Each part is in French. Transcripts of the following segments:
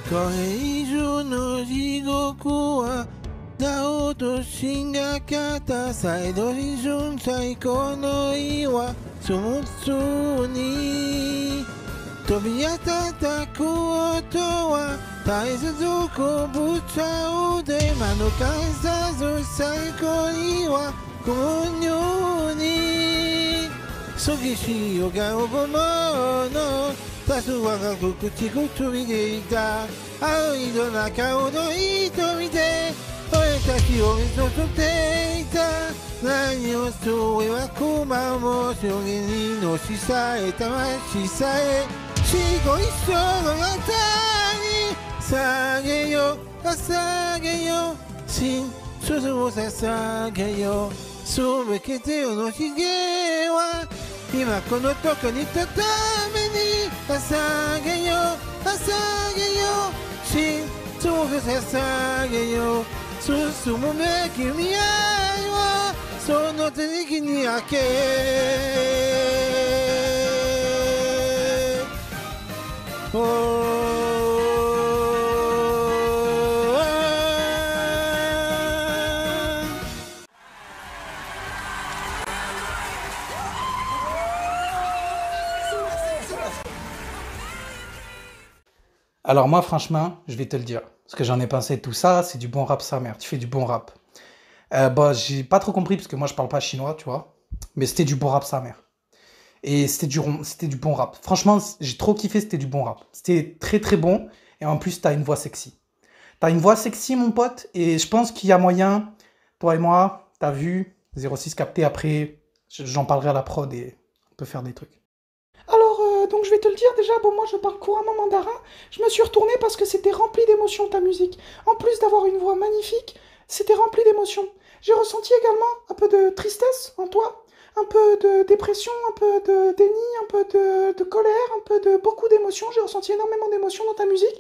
これ以上の地獄はなおと新が方サイドビジョン最高の岩そのそうに飛び当たったことは大切をこぶちゃうで間の返さず最高にはこのように激しいよがおぼもの多数我が口く飛びでいた青いの中をの瞳で俺たちを見そっていた何をそれは熊も証言にのしさえ魂さえ死後一生の方に捧げよ捧げよ真実を捧げよすべてよのひげは今このとこにいたために捧げよ捧げよ真実を捧げよ進むべき未来はその手に開けAlors moi, franchement, je vais te le dire. Ce que j'en ai pensé de tout ça, c'est du bon rap sa mère. Tu fais du bon rap. J'ai pas trop compris parce que moi, je parle pas chinois, tu vois. Mais c'était du bon rap sa mère. Et c'était du bon rap. Franchement, j'ai trop kiffé, c'était du bon rap. C'était très très bon. Et en plus, t'as une voix sexy. T'as une voix sexy, mon pote. Et je pense qu'il y a moyen, toi et moi, t'as vu, 06 capté après, j'en parlerai à la prod et on peut faire des trucs. Alors, donc je vais te le dire déjà, bon moi je parle couramment mandarin, je me suis retourné parce que c'était rempli d'émotions ta musique. En plus d'avoir une voix magnifique, c'était rempli d'émotions. J'ai ressenti également un peu de tristesse en toi, un peu de dépression, un peu de déni, un peu de colère, un peu de beaucoup d'émotions. J'ai ressenti énormément d'émotions dans ta musique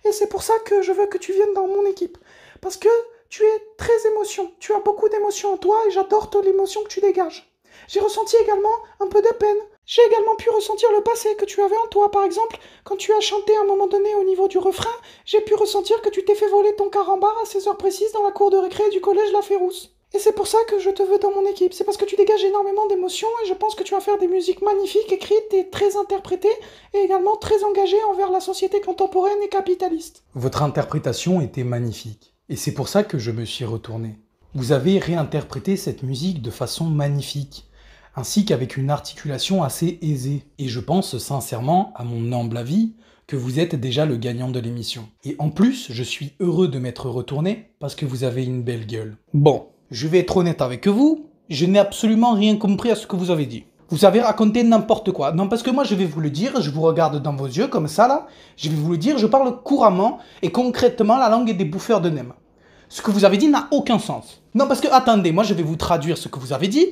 et c'est pour ça que je veux que tu viennes dans mon équipe. Parce que tu es très émotion, tu as beaucoup d'émotions en toi et j'adore l'émotion que tu dégages. J'ai ressenti également un peu de peine. J'ai également pu ressentir le passé que tu avais en toi. Par exemple, quand tu as chanté à un moment donné au niveau du refrain, j'ai pu ressentir que tu t'es fait voler ton carambar à 16 heures précises dans la cour de récré du collège La Férousse. Et c'est pour ça que je te veux dans mon équipe. C'est parce que tu dégages énormément d'émotions et je pense que tu vas faire des musiques magnifiques, écrites et très interprétées et également très engagées envers la société contemporaine et capitaliste. Votre interprétation était magnifique. Et c'est pour ça que je me suis retourné. Vous avez réinterprété cette musique de façon magnifique, ainsi qu'avec une articulation assez aisée. Et je pense sincèrement, à mon humble avis, que vous êtes déjà le gagnant de l'émission. Et en plus, je suis heureux de m'être retourné parce que vous avez une belle gueule. Bon, je vais être honnête avec vous, je n'ai absolument rien compris à ce que vous avez dit. Vous avez raconté n'importe quoi. Non, parce que moi, je vais vous le dire, je vous regarde dans vos yeux comme ça, là. Je vais vous le dire, je parle couramment et concrètement la langue des bouffeurs de nems. Ce que vous avez dit n'a aucun sens. Non, parce que, attendez, moi je vais vous traduire ce que vous avez dit.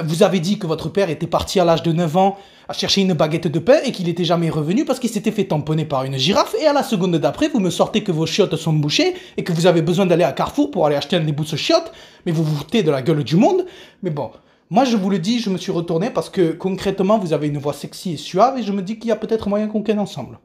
Vous avez dit que votre père était parti à l'âge de 9 ans à chercher une baguette de pain et qu'il n'était jamais revenu parce qu'il s'était fait tamponner par une girafe. Et à la seconde d'après, vous me sortez que vos chiottes sont bouchées et que vous avez besoin d'aller à Carrefour pour aller acheter un débousse chiottes. Mais vous vous foutez de la gueule du monde. Mais bon, moi je vous le dis, je me suis retourné parce que concrètement, vous avez une voix sexy et suave et je me dis qu'il y a peut-être moyen qu'on ken ensemble.